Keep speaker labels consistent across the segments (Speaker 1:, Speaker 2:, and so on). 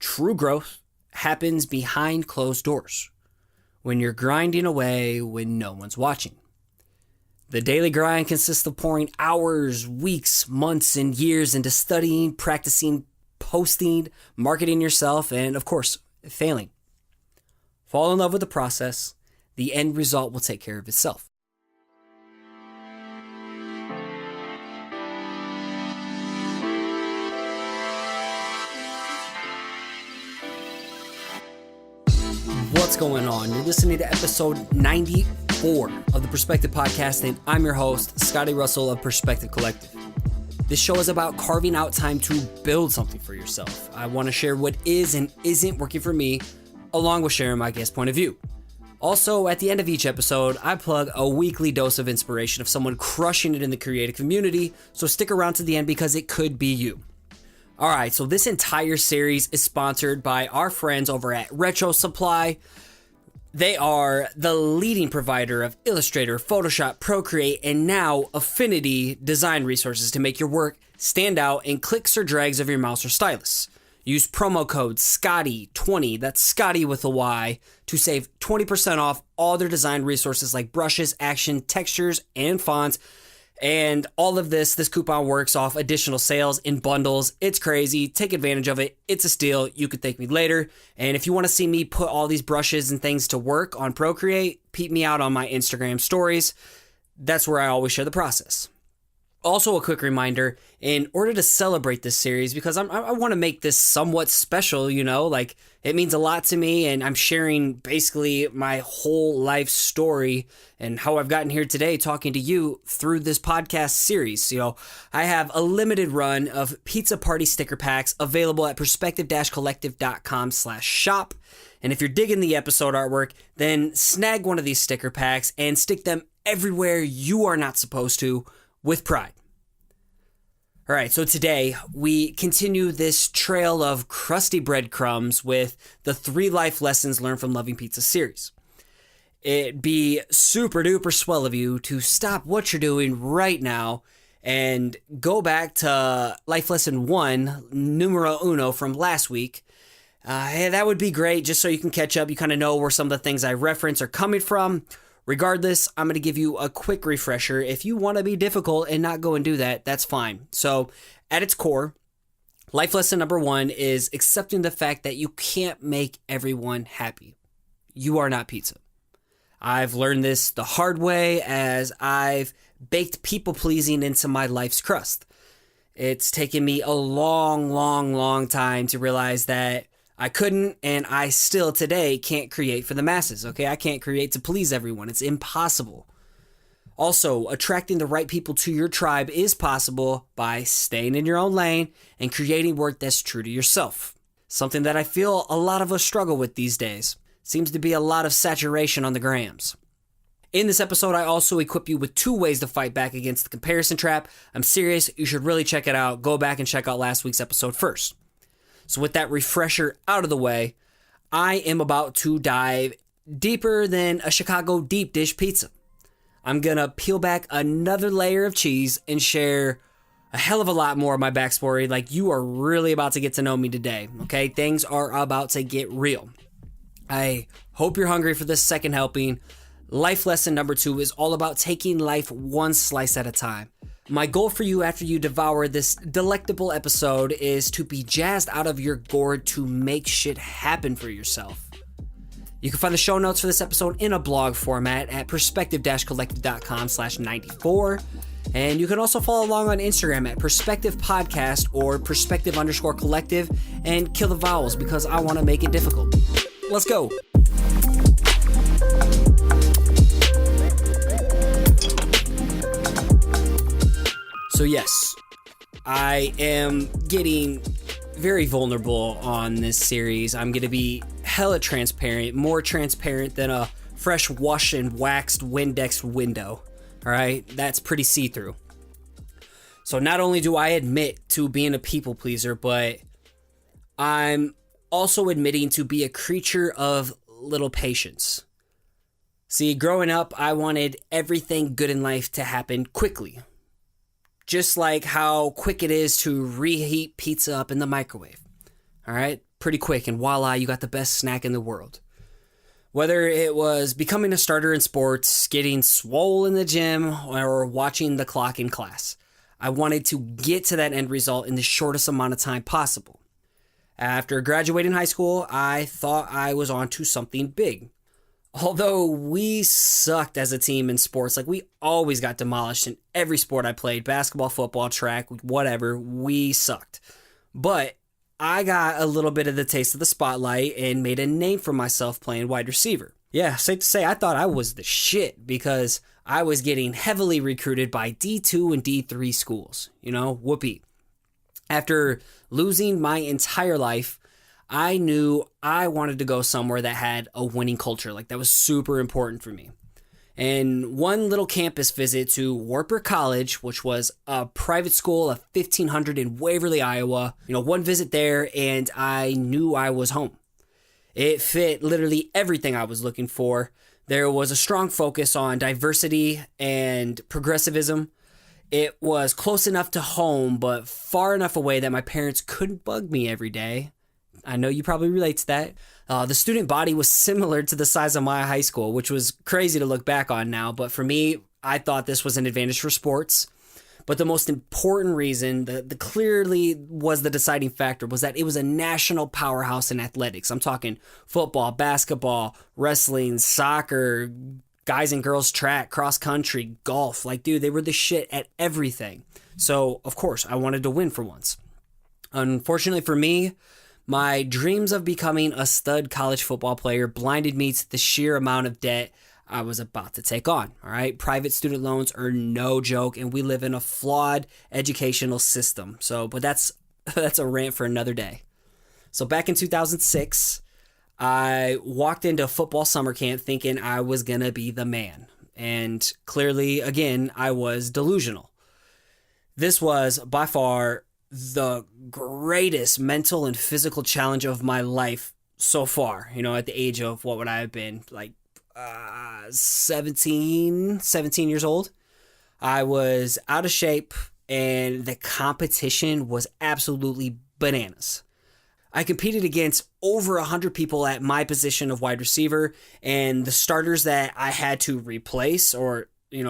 Speaker 1: True growth happens behind closed doors, when you're grinding away when no one's watching. The daily grind consists of pouring hours, weeks, months, and years into studying, practicing, posting, marketing yourself, and of course, failing. Fall in love with the process. The end result will take care of itself. What's going on? You're listening to episode 94 of the Perspective Podcast, and I'm your host, Scotty.D.Russell of Perspective Collective. This show is about carving out time to build something for yourself. I want to share what is and isn't working for me, along with sharing my guest point of view. Also, at the end of each episode, I plug a weekly dose of inspiration of someone crushing it in the creative community, so stick around to the end because it could be you. Alright, so this entire series is sponsored by our friends over at Retro Supply. They are the leading provider of Illustrator, Photoshop, Procreate, and now Affinity design resources to make your work stand out in clicks or drags of your mouse or stylus. Use promo code Scotty20, that's Scotty with a Y, to save 20% off all their design resources like brushes, action, textures, and fonts. And all of this coupon works off additional sales in bundles. It's crazy. Take advantage of it. It's a steal. You could thank me later. And if you want to see me put all these brushes and things to work on Procreate, peep me out on my Instagram stories. That's where I always share the process. Also, a quick reminder, in order to celebrate this series, because I want to make this somewhat special, like it means a lot to me, and I'm sharing basically my whole life story and how I've gotten here today talking to you through this podcast series. I have a limited run of pizza party sticker packs available at perspective-collective.com/shop. And if you're digging the episode artwork, then snag one of these sticker packs and stick them everywhere you are not supposed to, with pride. All right, so today we continue this trail of crusty breadcrumbs with the 3 life lessons learned from Loving Pizza series. It'd be super duper swell of you to stop what you're doing right now and go back to life lesson 1, numero uno from last week. That would be great, just so you can catch up. You kind of know where some of the things I reference are coming from. Regardless, I'm going to give you a quick refresher. If you want to be difficult and not go and do that, that's fine. So, at its core, life lesson number 1 is accepting the fact that you can't make everyone happy. You are not pizza. I've learned this the hard way as I've baked people-pleasing into my life's crust. It's taken me a long time to realize that I couldn't, and I still today can't create for the masses, okay? I can't create to please everyone. It's impossible. Also, attracting the right people to your tribe is possible by staying in your own lane and creating work that's true to yourself. Something that I feel a lot of us struggle with these days. Seems to be a lot of saturation on the grams. In this episode, I also equip you with 2 ways to fight back against the comparison trap. I'm serious. You should really check it out. Go back and check out last week's episode first. So with that refresher out of the way, I am about to dive deeper than a Chicago deep dish pizza. I'm going to peel back another layer of cheese and share a hell of a lot more of my backstory. Like, you are really about to get to know me today, okay? Things are about to get real. I hope you're hungry for this second helping. Life lesson number 2 is all about taking life one slice at a time. My goal for you after you devour this delectable episode is to be jazzed out of your gourd to make shit happen for yourself. You can find the show notes for this episode in a blog format at perspective-collective.com/94. And you can also follow along on Instagram at Perspective Podcast or Perspective_collective and kill the vowels because I want to make it difficult. Let's go. So yes, I am getting very vulnerable on this series. I'm going to be hella transparent, more transparent than a fresh washed and waxed Windex window. All right, that's pretty see-through. So not only do I admit to being a people pleaser, but I'm also admitting to be a creature of little patience. See, growing up, I wanted everything good in life to happen quickly. Just like how quick it is to reheat pizza up in the microwave. All right? pretty quick, and voila, you got the best snack in the world. Whether it was becoming a starter in sports, getting swole in the gym, or watching the clock in class, I wanted to get to that end result in the shortest amount of time possible. After graduating high school, I thought I was on to something big. Although we sucked as a team in sports, like we always got demolished in every sport I played, basketball, football, track, whatever, we sucked. But I got a little bit of the taste of the spotlight and made a name for myself playing wide receiver. Yeah, safe to say I thought I was the shit because I was getting heavily recruited by D2 and D3 schools. Whoopee. After losing my entire life, I knew I wanted to go somewhere that had a winning culture. Like, that was super important for me. And one little campus visit to Warper College, which was a private school of 1,500 in Waverly, Iowa. One visit there and I knew I was home. It fit literally everything I was looking for. There was a strong focus on diversity and progressivism. It was close enough to home, but far enough away that my parents couldn't bug me every day. I know you probably relate to that. The student body was similar to the size of my high school, which was crazy to look back on now. But for me, I thought this was an advantage for sports. But the most important reason, the clearly was the deciding factor, was that it was a national powerhouse in athletics. I'm talking football, basketball, wrestling, soccer, guys and girls track, cross country, golf. Like, dude, they were the shit at everything. So, of course, I wanted to win for once. Unfortunately for me, my dreams of becoming a stud college football player blinded me to the sheer amount of debt I was about to take on. All right. Private student loans are no joke, and we live in a flawed educational system. But that's a rant for another day. So back in 2006, I walked into football summer camp thinking I was going to be the man. And clearly, again, I was delusional. This was by far the greatest mental and physical challenge of my life so far. At the age of, what would I have been? Like 17 years old. I was out of shape and the competition was absolutely bananas. I competed against over 100 people at my position of wide receiver, and the starters that I had to replace or,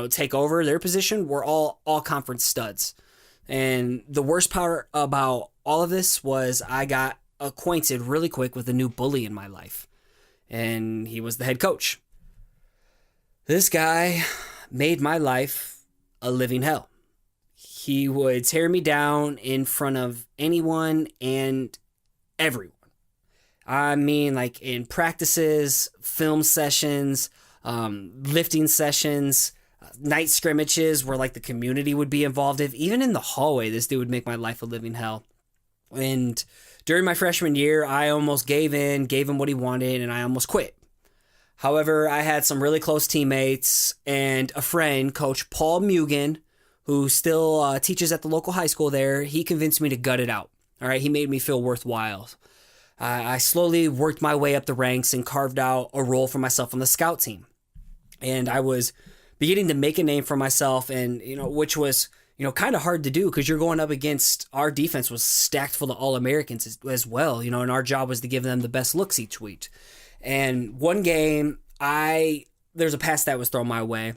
Speaker 1: take over their position were all conference studs. And the worst part about all of this was I got acquainted really quick with a new bully in my life, and he was the head coach. This guy made my life a living hell. He would tear me down in front of anyone and everyone. I mean, like in practices, film sessions, lifting sessions, night scrimmages where like the community would be involved in. Even in the hallway, this dude would make my life a living hell. And during my freshman year, I almost gave in, gave him what he wanted, and I almost quit. However, I had some really close teammates and a friend, Coach Paul Mugen, who still teaches at the local high school there. He convinced me to gut it out. All right, he made me feel worthwhile. I slowly worked my way up the ranks and carved out a role for myself on the scout team. And I was beginning to make a name for myself, and which was kind of hard to do because you're going up against, our defense was stacked full of All-Americans as well, and our job was to give them the best looks each week. And one game, there's a pass that was thrown my way,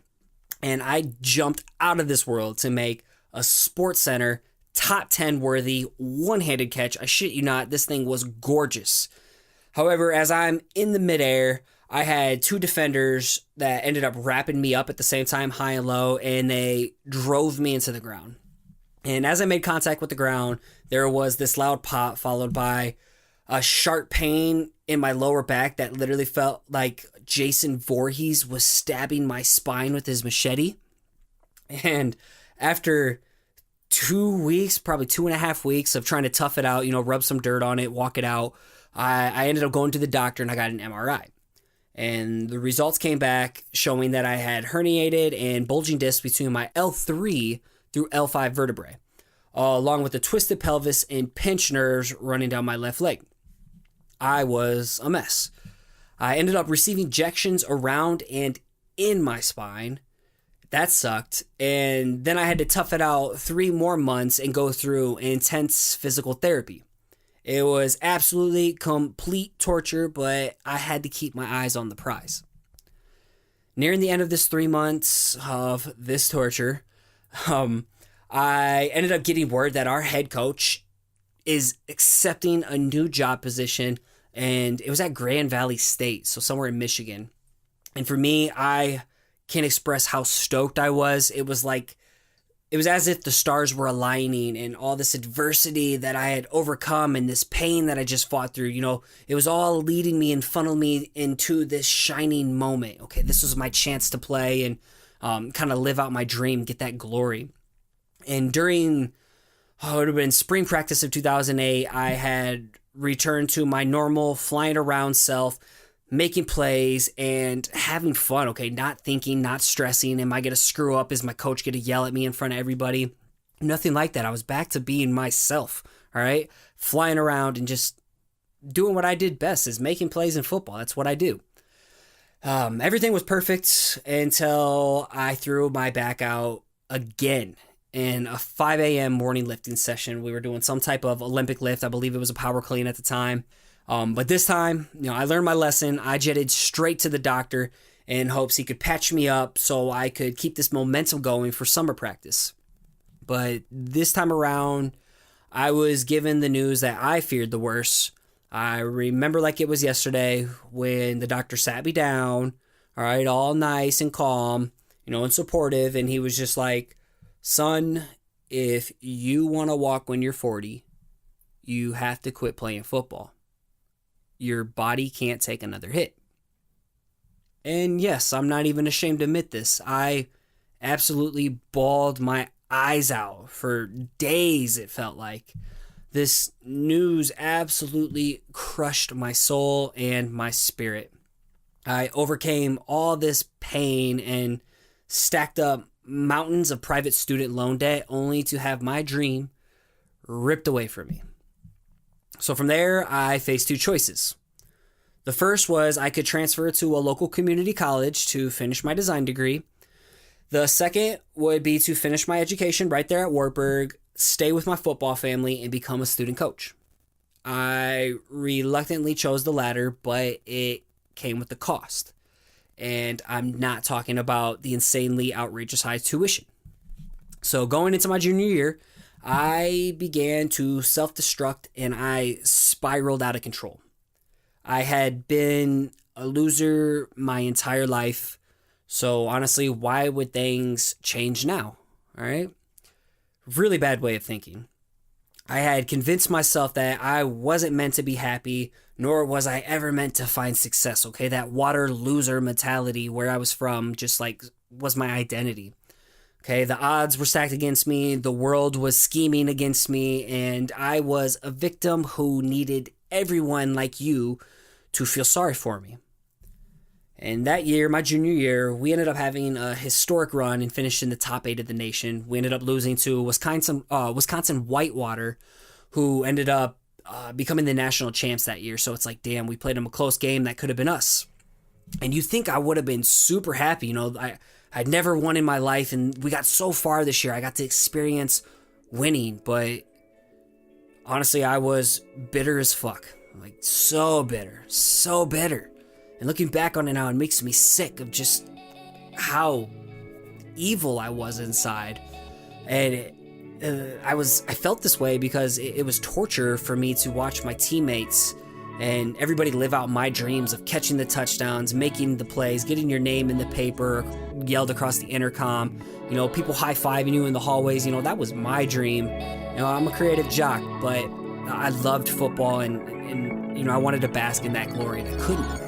Speaker 1: and I jumped out of this world to make a Sports Center top 10 worthy one-handed catch. I shit you not, this thing was gorgeous. However, as I'm in the midair, I had two defenders that ended up wrapping me up at the same time, high and low, and they drove me into the ground. And as I made contact with the ground, there was this loud pop followed by a sharp pain in my lower back that literally felt like Jason Voorhees was stabbing my spine with his machete. And after 2 weeks, probably 2.5 weeks of trying to tough it out, rub some dirt on it, walk it out, I ended up going to the doctor and I got an MRI. And the results came back showing that I had herniated and bulging discs between my L3 through L5 vertebrae, along with a twisted pelvis and pinched nerves running down my left leg. I was a mess. I ended up receiving injections around and in my spine. That sucked. And then I had to tough it out 3 more months and go through intense physical therapy. It was absolutely complete torture, but I had to keep my eyes on the prize. Nearing the end of this 3 months of this torture, I ended up getting word that our head coach is accepting a new job position, and it was at Grand Valley State, so somewhere in Michigan. And for me, I can't express how stoked I was. It was as if the stars were aligning, and all this adversity that I had overcome and this pain that I just fought through, it was all leading me and funneling me into this shining moment. Okay, this was my chance to play and kind of live out my dream, get that glory. And during, it would have been spring practice of 2008, I had returned to my normal flying around self, making plays and having fun, okay? Not thinking, not stressing. Am I going to screw up? Is my coach going to yell at me in front of everybody? Nothing like that. I was back to being myself, all right? Flying around and just doing what I did best, is making plays in football. That's what I do. Everything was perfect until I threw my back out again in a 5 a.m. morning lifting session. We were doing some type of Olympic lift. I believe it was a power clean at the time. But this time, I learned my lesson. I jetted straight to the doctor in hopes he could patch me up so I could keep this momentum going for summer practice. But this time around, I was given the news that I feared the worst. I remember like it was yesterday when the doctor sat me down, all right, all nice and calm, and supportive. And he was just like, son, if you want to walk when you're 40, you have to quit playing football. Your body can't take another hit. And yes, I'm not even ashamed to admit this. I absolutely bawled my eyes out for days, it felt like. This news absolutely crushed my soul and my spirit. I overcame all this pain and stacked up mountains of private student loan debt only to have my dream ripped away from me. So from there, I faced two choices. The first was I could transfer to a local community college to finish my design degree. The second would be to finish my education right there at Wartburg, stay with my football family, and become a student coach. I reluctantly chose the latter, but it came with the cost. And I'm not talking about the insanely outrageous high tuition. So going into my junior year, I began to self-destruct and I spiraled out of control. I had been a loser my entire life. So honestly, why would things change now? All right. Really bad way of thinking. I had convinced myself that I wasn't meant to be happy, nor was I ever meant to find success. Okay. That water loser mentality where I was from just was my identity. Okay, the odds were stacked against me, the world was scheming against me, and I was a victim who needed everyone like you to feel sorry for me. And that year, my junior year, we ended up having a historic run and finished in the top 8 of the nation. We ended up losing to Wisconsin Whitewater, who ended up becoming the national champs that year. So it's like, damn, we played them a close game. That could have been us. And you think I would have been super happy, I'd never won in my life, and we got so far this year. I got to experience winning, but honestly, I was bitter as fuck. So bitter. And looking back on it now, it makes me sick of just how evil I was inside. And I felt this way because it was torture for me to watch my teammates and everybody live out my dreams of catching the touchdowns, making the plays, getting your name in the paper, yelled across the intercom, people high-fiving you in the hallways. That was my dream. I'm a creative jock, but I loved football and I wanted to bask in that glory, and I couldn't.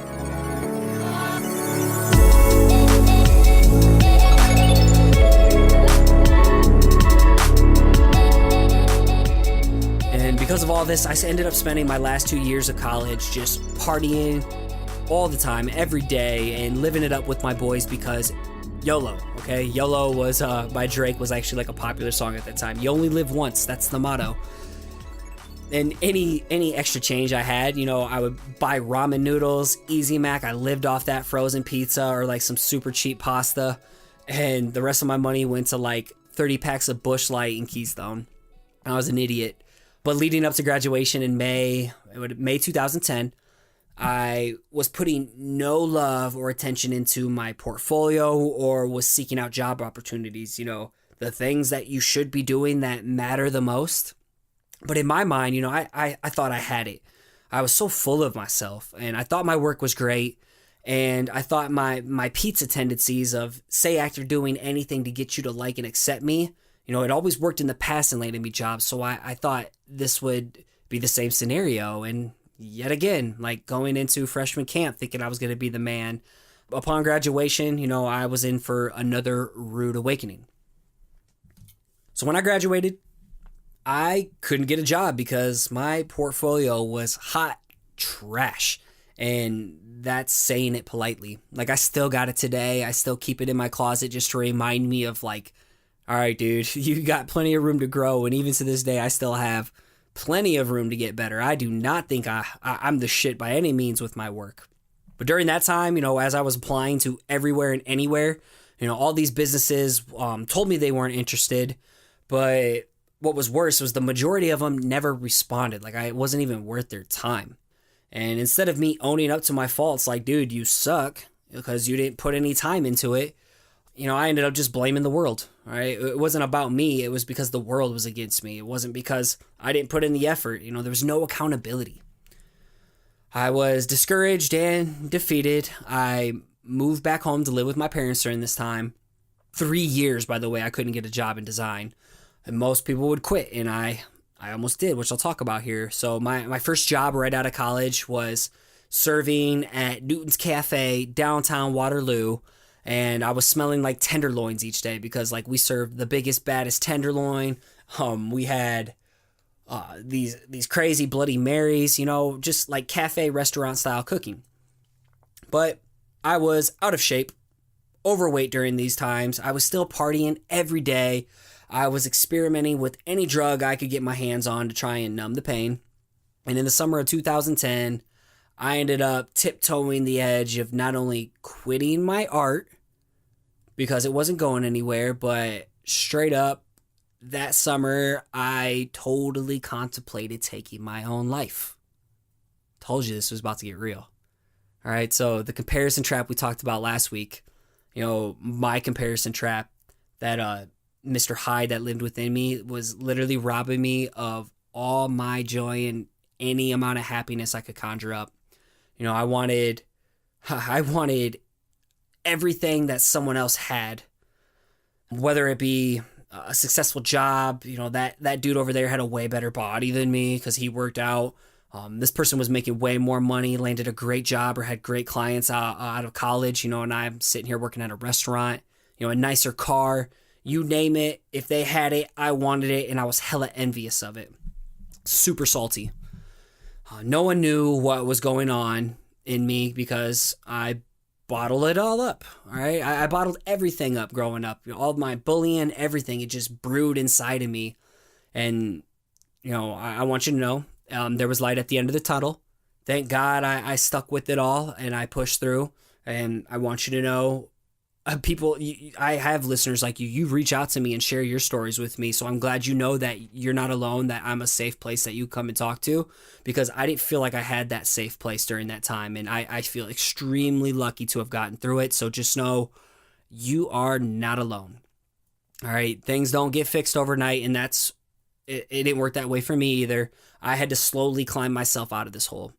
Speaker 1: And because of all this, I ended up spending my last 2 years of college just partying all the time, every day, and living it up with my boys because YOLO, okay? YOLO was, by Drake, was actually a popular song at that time. You only live once, that's the motto. And any extra change I had, I would buy ramen noodles, Easy Mac. I lived off that, frozen pizza or some super cheap pasta. And the rest of my money went to 30 packs of Busch Light and Keystone. I was an idiot. But leading up to graduation in May 2010, I was putting no love or attention into my portfolio or was seeking out job opportunities, the things that you should be doing that matter the most. But in my mind, I thought I had it. I was so full of myself, and I thought my work was great. And I thought my pizza tendencies of, say, after doing anything to get you to like and accept me, it always worked in the past and landed me jobs. So I thought this would be the same scenario. And yet again, like going into freshman camp thinking I was going to be the man. Upon graduation, I was in for another rude awakening. So when I graduated, I couldn't get a job because my portfolio was hot trash. And that's saying it politely. Like, I still got it today. I still keep it in my closet just to remind me of, like, all right, dude, you got plenty of room to grow. And even to this day, I still have plenty of room to get better. I do not think I'm the shit by any means with my work. But during that time, as I was applying to everywhere and anywhere, all these businesses told me they weren't interested. But what was worse was the majority of them never responded. Like, it wasn't even worth their time. And instead of me owning up to my faults, like, dude, you suck because you didn't put any time into it, I ended up just blaming the world, right? It wasn't about me. It was because the world was against me. It wasn't because I didn't put in the effort. There was no accountability. I was discouraged and defeated. I moved back home to live with my parents during this time. 3 years, by the way, I couldn't get a job in design. And most people would quit, and I almost did, which I'll talk about here. So my first job right out of college was serving at Newton's Cafe, downtown Waterloo. And I was smelling like tenderloins each day because, like, we served the biggest, baddest tenderloin. We had these crazy Bloody Marys, just like cafe restaurant style cooking. But I was out of shape, overweight during these times. I was still partying every day. I was experimenting with any drug I could get my hands on to try and numb the pain. And in the summer of 2010, I ended up tiptoeing the edge of not only quitting my art because it wasn't going anywhere, but straight up that summer, I totally contemplated taking my own life. Told you this was about to get real. All right, so the comparison trap we talked about last week, my comparison trap that Mr. Hyde that lived within me was literally robbing me of all my joy and any amount of happiness I could conjure up. I wanted everything that someone else had, whether it be a successful job. That dude over there had a way better body than me because he worked out. This person was making way more money, landed a great job or had great clients out of college, and I'm sitting here working at a restaurant, a nicer car. You name it, if they had it, I wanted it, and I was hella envious of it. Super salty. No one knew what was going on in me because I bottled it all up, all right? I bottled everything up growing up. All my bullying, everything, it just brewed inside of me. And, I want you to know, there was light at the end of the tunnel. Thank God I stuck with it all, and I pushed through. And I want you to know, people, I have listeners like you reach out to me and share your stories with me. So I'm glad you know that you're not alone, that I'm a safe place that you come and talk to, because I didn't feel like I had that safe place during that time. And I feel extremely lucky to have gotten through it. So just know you are not alone. All right. Things don't get fixed overnight. And it didn't work that way for me either. I had to slowly climb myself out of this hole.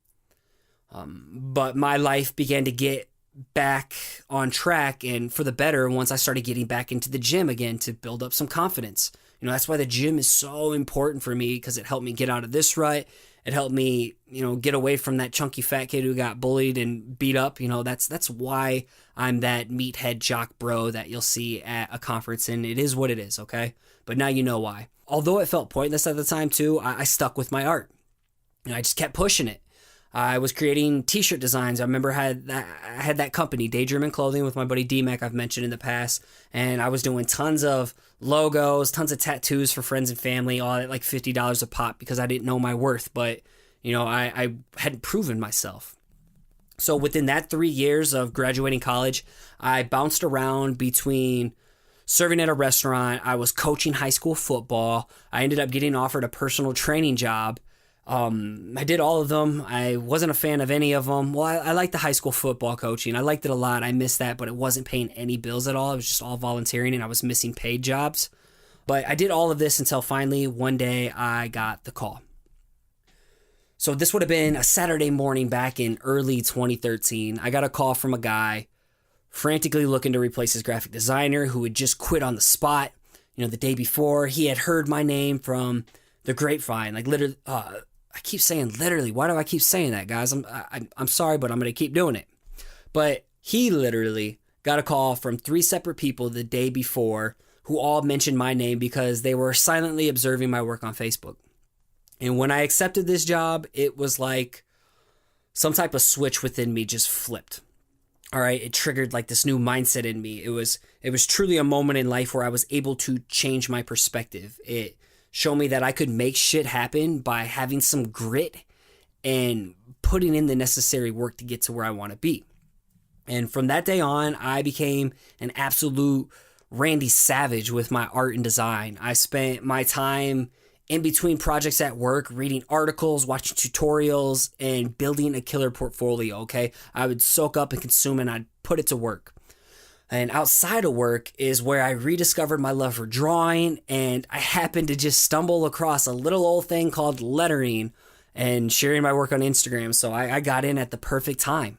Speaker 1: But my life began to get back on track and for the better once I started getting back into the gym again to build up some confidence. That's why the gym is so important for me, because it helped me get out of this rut. It helped me, get away from that chunky fat kid who got bullied and beat up. That's why I'm that meathead jock bro that you'll see at a conference, and it is what it is, okay? But now you know why. Although it felt pointless at the time too, I stuck with my art. I just kept pushing it. I was creating t-shirt designs. I remember I had that company, Daydreaming Clothing, with my buddy D-Mac I've mentioned in the past. And I was doing tons of logos, tons of tattoos for friends and family, all at like $50 a pop because I didn't know my worth. But, I hadn't proven myself. So within that 3 years of graduating college, I bounced around between serving at a restaurant. I was coaching high school football. I ended up getting offered a personal training job. I did all of them. I wasn't a fan of any of them. Well, I liked the high school football coaching. I liked it a lot. I missed that, but it wasn't paying any bills at all. It was just all volunteering, and I was missing paid jobs. But I did all of this until finally one day I got the call. So this would have been a Saturday morning back in early 2013. I got a call from a guy frantically looking to replace his graphic designer who had just quit on the spot. You know, the day before, he had heard my name from the grapevine. Like, literally, I keep saying literally. Why do I keep saying that, guys? I'm sorry, but I'm going to keep doing it. But he literally got a call from 3 separate people the day before who all mentioned my name because they were silently observing my work on Facebook. And when I accepted this job, it was like some type of switch within me just flipped. All right, it triggered like this new mindset in me. It was truly a moment in life where I was able to change my perspective. It showed me that I could make shit happen by having some grit and putting in the necessary work to get to where I want to be. And from that day on, I became an absolute Randy Savage with my art and design. I spent my time in between projects at work, reading articles, watching tutorials, and building a killer portfolio, okay? I would soak up and consume, and I'd put it to work. And outside of work is where I rediscovered my love for drawing, and I happened to just stumble across a little old thing called lettering and sharing my work on Instagram, so I got in at the perfect time.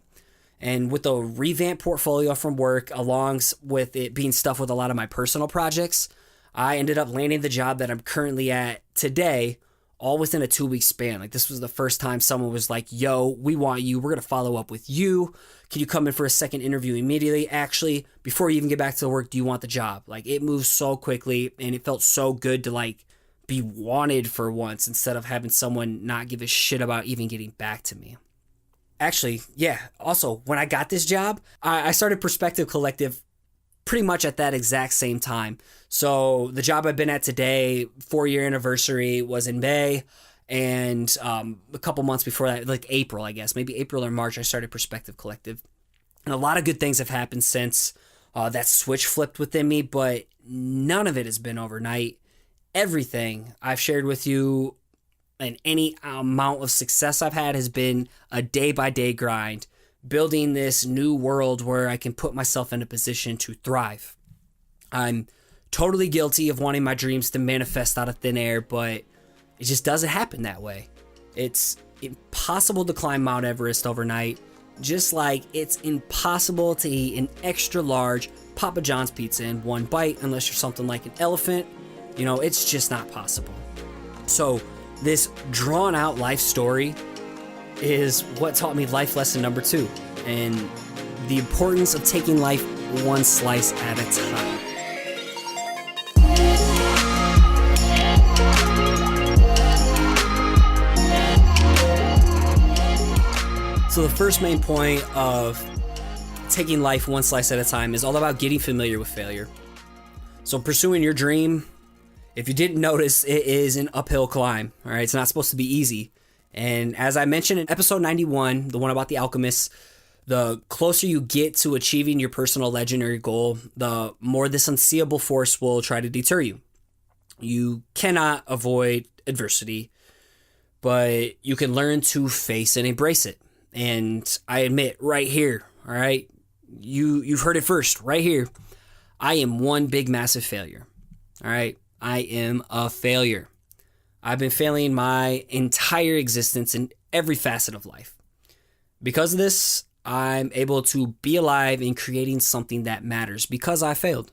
Speaker 1: And with the revamped portfolio from work, along with it being stuff with a lot of my personal projects, I ended up landing the job that I'm currently at today, all within a 2-week span. Like, this was the first time someone was like, yo, we want you. We're going to follow up with you. Can you come in for a second interview immediately? Actually, before you even get back to work, do you want the job? Like, it moved so quickly, and it felt so good to, like, be wanted for once instead of having someone not give a shit about even getting back to me. Actually, yeah, also, when I got this job, I started Perspective Collective pretty much at that exact same time. So the job I've been at today, 4-year anniversary, was in May. And a couple months before that, like April, I guess, maybe April or March, I started Perspective Collective. And a lot of good things have happened since that switch flipped within me, but none of it has been overnight. Everything I've shared with you and any amount of success I've had has been a day-by-day grind, building this new world where I can put myself in a position to thrive. I'm totally guilty of wanting my dreams to manifest out of thin air, but it just doesn't happen that way. It's impossible to climb Mount Everest overnight, just like it's impossible to eat an extra large Papa John's pizza in one bite unless you're something like an elephant. You know, it's just not possible. So this drawn out life story is what taught me life lesson number 2, and the importance of taking life one slice at a time. So the first main point of taking life one slice at a time is all about getting familiar with failure. So pursuing your dream, if you didn't notice, it is an uphill climb. All right, it's not supposed to be easy. And as I mentioned in episode 91, the one about the alchemists, the closer you get to achieving your personal legendary goal, the more this unseeable force will try to deter you. You cannot avoid adversity, but you can learn to face and embrace it. And I admit right here, all right, you've heard it first, right here, I am one big massive failure. All right, I am a failure. I've been failing my entire existence in every facet of life. Because of this, I'm able to be alive in creating something that matters because I failed.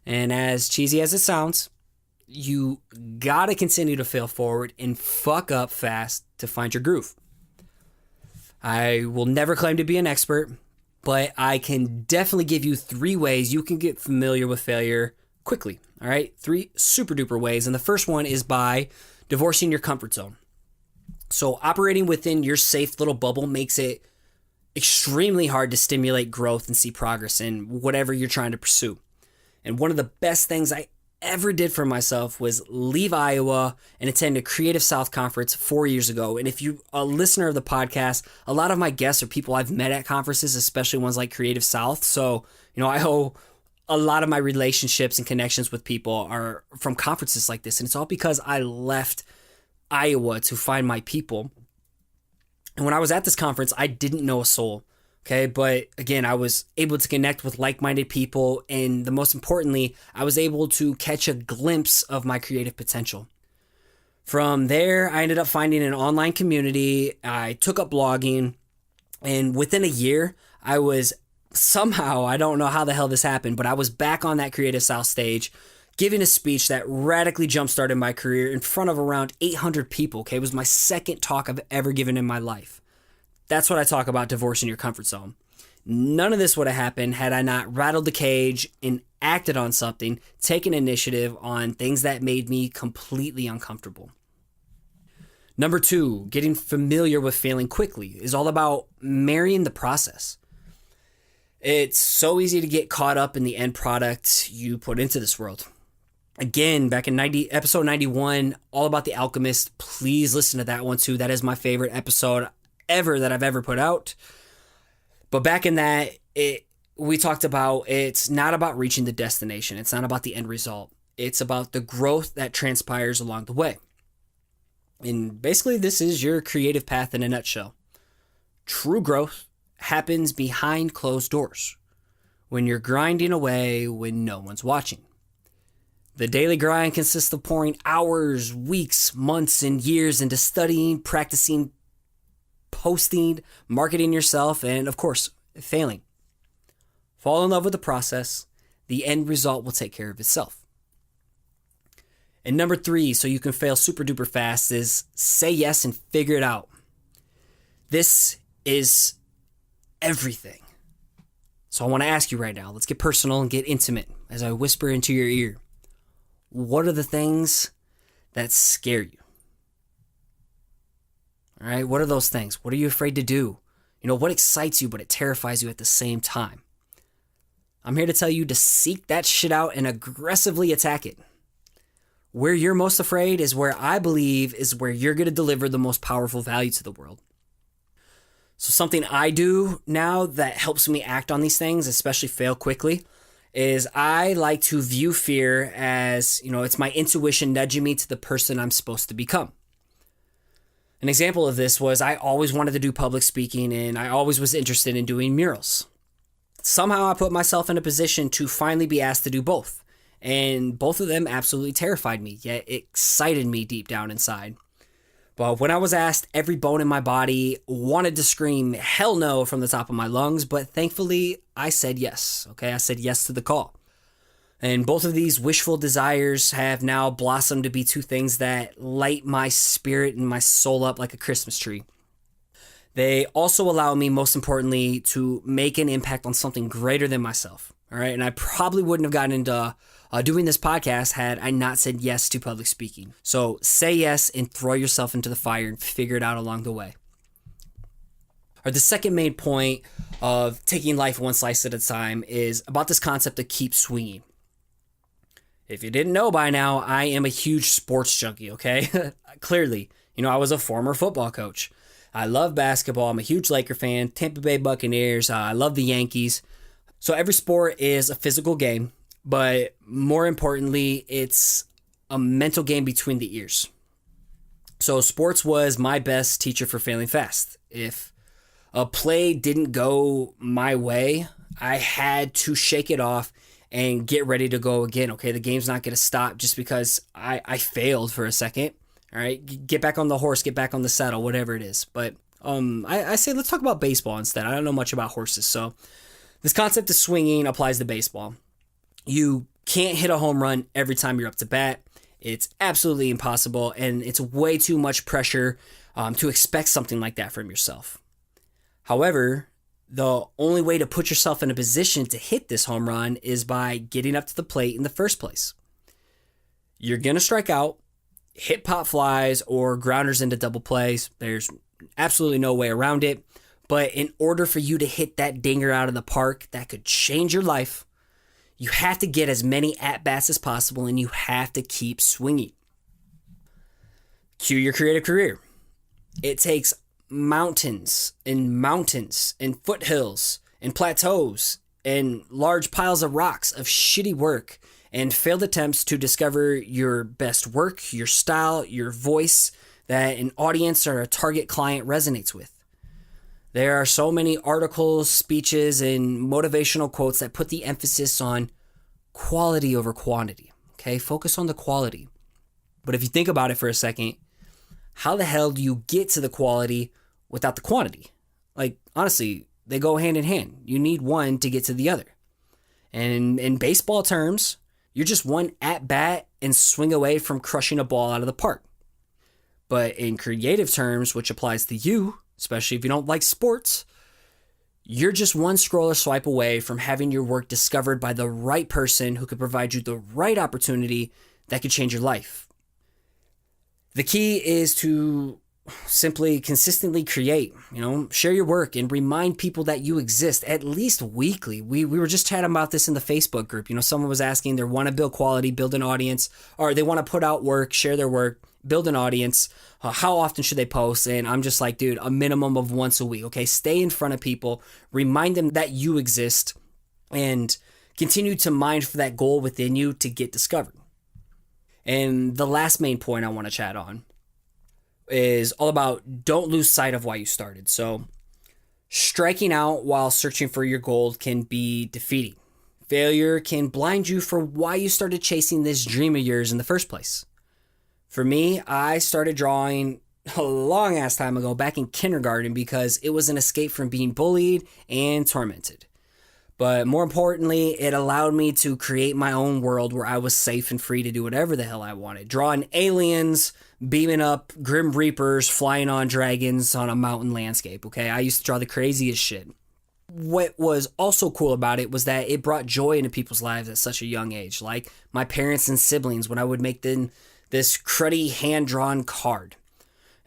Speaker 1: And as cheesy as it sounds, you gotta continue to fail forward and fuck up fast to find your groove. I will never claim to be an expert, but I can definitely give you 3 ways you can get familiar with failure quickly. All right, 3 super duper ways. And the first one is by divorcing your comfort zone. So operating within your safe little bubble makes it extremely hard to stimulate growth and see progress in whatever you're trying to pursue. And one of the best things I ever did for myself was leave Iowa and attend a Creative South conference 4 years ago. And if you're a listener of the podcast, a lot of my guests are people I've met at conferences, especially ones like Creative South. So, you know, I owe a lot of my relationships and connections with people are from conferences like this. And it's all because I left Iowa to find my people. And when I was at this conference, I didn't know a soul. Okay. But again, I was able to connect with like-minded people. And the most importantly, I was able to catch a glimpse of my creative potential. From there, I ended up finding an online community. I took up blogging. And within a year, I was somehow, I don't know how the hell this happened, but I was back on that Creative South stage, giving a speech that radically jump-started my career in front of around 800 people. Okay. It was my second talk I've ever given in my life. That's what I talk about divorcing your comfort zone. None of this would have happened had I not rattled the cage and acted on something, taken initiative on things that made me completely uncomfortable. Number 2, getting familiar with failing quickly is all about marrying the process. It's so easy to get caught up in the end product you put into this world. Again, back in episode 91, all about The Alchemist. Please listen to that one too. That is my favorite episode ever that I've ever put out. But back in that, we talked about it's not about reaching the destination. It's not about the end result. It's about the growth that transpires along the way. And basically, this is your creative path in a nutshell. True growth happens behind closed doors, when you're grinding away when no one's watching. The daily grind consists of pouring hours, weeks, months, and years into studying, practicing, posting, marketing yourself, and of course, failing. Fall in love with the process. The end result will take care of itself. And number 3, so you can fail super duper fast, is say yes and figure it out. This is everything. So I want to ask you right now, let's get personal and get intimate as I whisper into your ear. What are the things that scare you? All right, what are those things? What are you afraid to do? What excites you, but it terrifies you at the same time? I'm here to tell you to seek that shit out and aggressively attack it. Where you're most afraid is where I believe is where you're going to deliver the most powerful value to the world. So something I do now that helps me act on these things, especially fail quickly, is I like to view fear as, it's my intuition nudging me to the person I'm supposed to become. An example of this was I always wanted to do public speaking and I always was interested in doing murals. Somehow I put myself in a position to finally be asked to do both. And both of them absolutely terrified me, yet excited me deep down inside. But when I was asked, every bone in my body wanted to scream hell no from the top of my lungs, but thankfully I said yes. Okay, I said yes to the call. And both of these wishful desires have now blossomed to be 2 things that light my spirit and my soul up like a Christmas tree. They also allow me, most importantly, to make an impact on something greater than myself. All right, and I probably wouldn't have gotten into doing this podcast had I not said yes to public speaking. So say yes and throw yourself into the fire and figure it out along the way. Or the second main point of taking life one slice at a time is about this concept of keep swinging. If you didn't know by now, I am a huge sports junkie, okay? Clearly, I was a former football coach. I love basketball. I'm a huge Laker fan, Tampa Bay Buccaneers. I love the Yankees. So every sport is a physical game, but more importantly, it's a mental game between the ears. So sports was my best teacher for failing fast. If a play didn't go my way, I had to shake it off and get ready to go again. Okay, the game's not going to stop just because I failed for a second. All right, get back on the horse, get back on the saddle, whatever it is. But I say let's talk about baseball instead. I don't know much about horses, so this concept of swinging applies to baseball. You can't hit a home run every time you're up to bat. It's absolutely impossible, and it's way too much pressure to expect something like that from yourself. However, the only way to put yourself in a position to hit this home run is by getting up to the plate in the first place. You're going to strike out, hit pop flies or grounders into double plays. There's absolutely no way around it. But in order for you to hit that dinger out of the park that could change your life, you have to get as many at-bats as possible and you have to keep swinging. Cue your creative career. It takes mountains and foothills and plateaus and large piles of rocks of shitty work and failed attempts to discover your best work, your style, your voice that an audience or a target client resonates with. There are so many articles, speeches, and motivational quotes that put the emphasis on quality over quantity. Okay, focus on the quality. But if you think about it for a second, how the hell do you get to the quality without the quantity? Like, honestly, they go hand in hand. You need one to get to the other. And in baseball terms, you're just one at bat and swing away from crushing a ball out of the park. But in creative terms, which applies to you, especially if you don't like sports, you're just one scroll or swipe away from having your work discovered by the right person who could provide you the right opportunity that could change your life. The key is to simply consistently create, share your work and remind people that you exist at least weekly. We were just chatting about this in the Facebook group. Someone was asking, they want to build quality, build an audience, or they want to put out work, share their work, build an audience. How often should they post? And I'm just like, dude, a minimum of once a week. Okay, stay in front of people, remind them that you exist, and continue to mine for that goal within you to get discovered. And the last main point I want to chat on is all about don't lose sight of why you started. So striking out while searching for your goal can be defeating. Failure can blind you for why you started chasing this dream of yours in the first place. For me, I started drawing a long ass time ago, back in kindergarten, because it was an escape from being bullied and tormented. But more importantly, it allowed me to create my own world where I was safe and free to do whatever the hell I wanted. Drawing aliens, beaming up Grim Reapers, flying on dragons on a mountain landscape, okay? I used to draw the craziest shit. What was also cool about it was that it brought joy into people's lives at such a young age. Like my parents and siblings, when I would make them this cruddy hand-drawn card.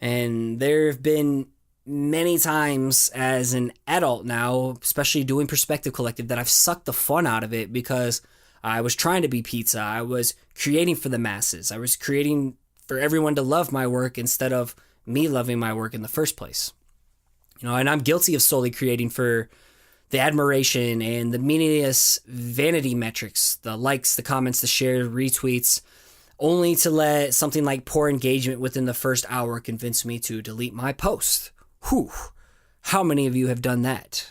Speaker 1: And there have been many times as an adult now, especially doing Perspective Collective, that I've sucked the fun out of it because I was trying to be pizza. I was creating for the masses. I was creating for everyone to love my work instead of me loving my work in the first place. And I'm guilty of solely creating for the admiration and the meaningless vanity metrics, the likes, the comments, the shares, retweets, only to let something like poor engagement within the first hour convince me to delete my post. Whew. How many of you have done that?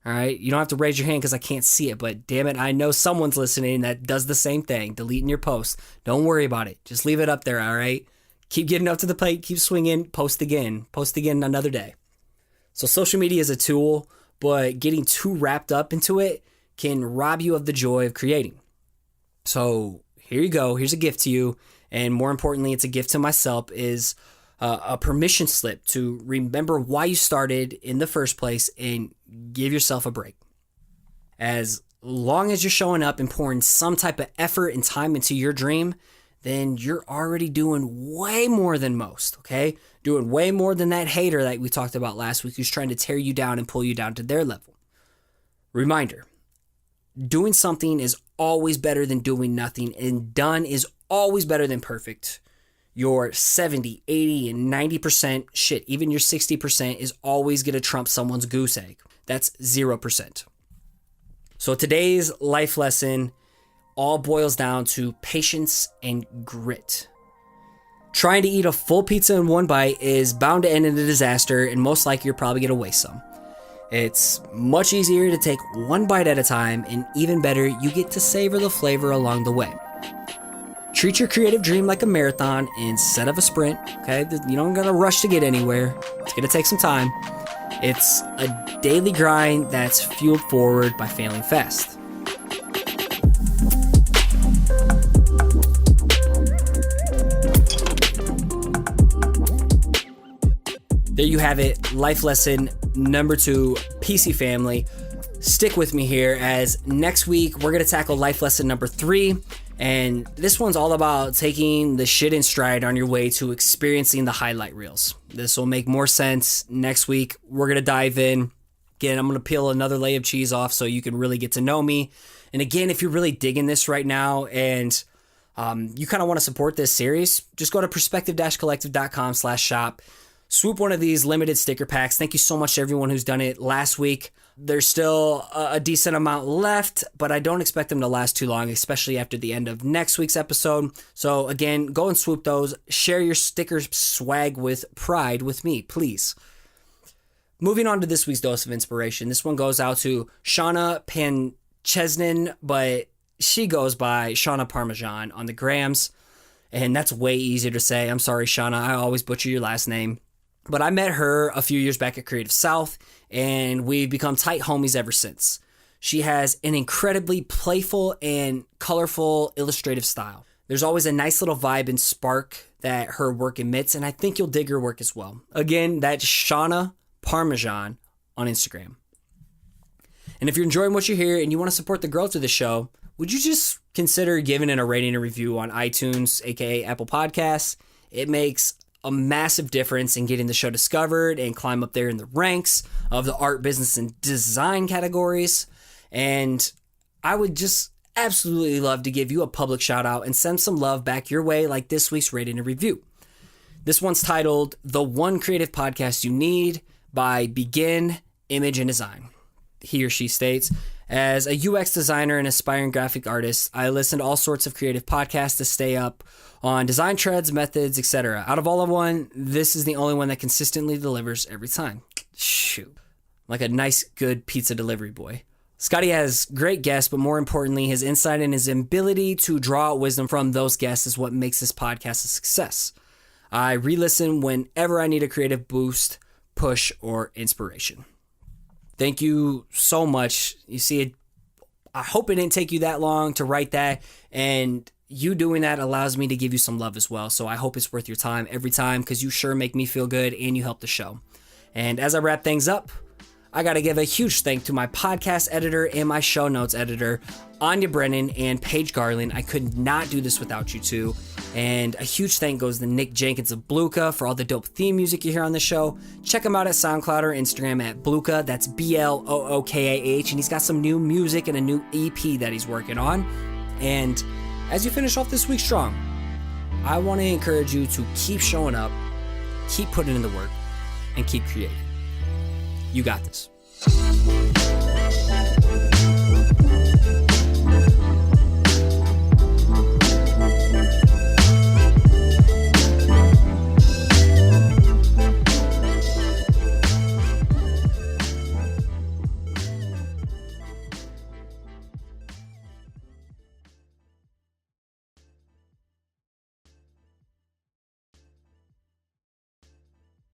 Speaker 1: All right. You don't have to raise your hand because I can't see it, but damn it, I know someone's listening that does the same thing, deleting your post. Don't worry about it. Just leave it up there. All right. Keep getting up to the plate, keep swinging, post again another day. So social media is a tool, but getting too wrapped up into it can rob you of the joy of creating. So here you go. Here's a gift to you. And more importantly, it's a gift to myself, is a permission slip to remember why you started in the first place and give yourself a break. As long as you're showing up and pouring some type of effort and time into your dream, then you're already doing way more than most, okay? Doing way more than that hater that we talked about last week who's trying to tear you down and pull you down to their level. Reminder, doing something is always better than doing nothing, and done is always better than perfect. Your 70, 80, and 90%, shit, even your 60% is always going to trump someone's goose egg. That's 0%. So today's life lesson all boils down to patience and grit. Trying to eat a full pizza in one bite is bound to end in a disaster, and most likely you're probably going to waste some. It's much easier to take one bite at a time, and even better, you get to savor the flavor along the way. Treat your creative dream like a marathon instead of a sprint, okay? You don't gotta rush to get anywhere. It's gonna take some time. It's a daily grind that's fueled forward by failing fast. There you have it, life lesson number 2, PC family. Stick with me here, as next week we're going to tackle life lesson number 3. And this one's all about taking the shit in stride on your way to experiencing the highlight reels. This will make more sense next week. We're going to dive in. Again, I'm going to peel another layer of cheese off so you can really get to know me. And again, if you're really digging this right now and you kind of want to support this series, just go to perspective-collective.com/shop. swoop one of these limited sticker packs. Thank you so much to everyone who's done it last week. There's still a decent amount left, but I don't expect them to last too long, especially after the end of next week's episode. So again, go and swoop those. Share your sticker swag with pride with me, please. Moving on to this week's dose of inspiration. This one goes out to Shauna Panchesnin, but she goes by Shauna Parmesan on the grams. And that's way easier to say. I'm sorry, Shauna. I always butcher your last name. But I met her a few years back at Creative South, and we've become tight homies ever since. She has an incredibly playful and colorful illustrative style. There's always a nice little vibe and spark that her work emits, and I think you'll dig her work as well. Again, that's Shauna Parmesan on Instagram. And if you're enjoying what you hear and you want to support the growth of the show, would you just consider giving it a rating and review on iTunes, aka Apple Podcasts? It makes a massive difference in getting the show discovered and climb up there in the ranks of the art, business, and design categories. And I would just absolutely love to give you a public shout out and send some love back your way like this week's rating and review. This one's titled The One Creative Podcast You Need by Begin Image and Design. He or she states, as a UX designer and aspiring graphic artist, I listen to all sorts of creative podcasts to stay up on design trends, methods, etc. Out of all of one, this is the only one that consistently delivers every time. Shoot. Like a nice, good pizza delivery boy. Scotty has great guests, but more importantly, his insight and his ability to draw out wisdom from those guests is what makes this podcast a success. I re-listen whenever I need a creative boost, push, or inspiration. Thank you so much. You see, I hope it didn't take you that long to write that, and you doing that allows me to give you some love as well. So I hope it's worth your time every time, because you sure make me feel good and you help the show. And as I wrap things up, I got to give a huge thank to my podcast editor and my show notes editor, Áine Brennan and Paige Garland. I could not do this without you two. And a huge thank goes to Nick Jenkins of Blookah for all the dope theme music you hear on the show. Check him out at SoundCloud or Instagram at Blookah. That's Blookah. And he's got some new music and a new EP that he's working on. And as you finish off this week strong, I want to encourage you to keep showing up, keep putting in the work, and keep creating. You got this.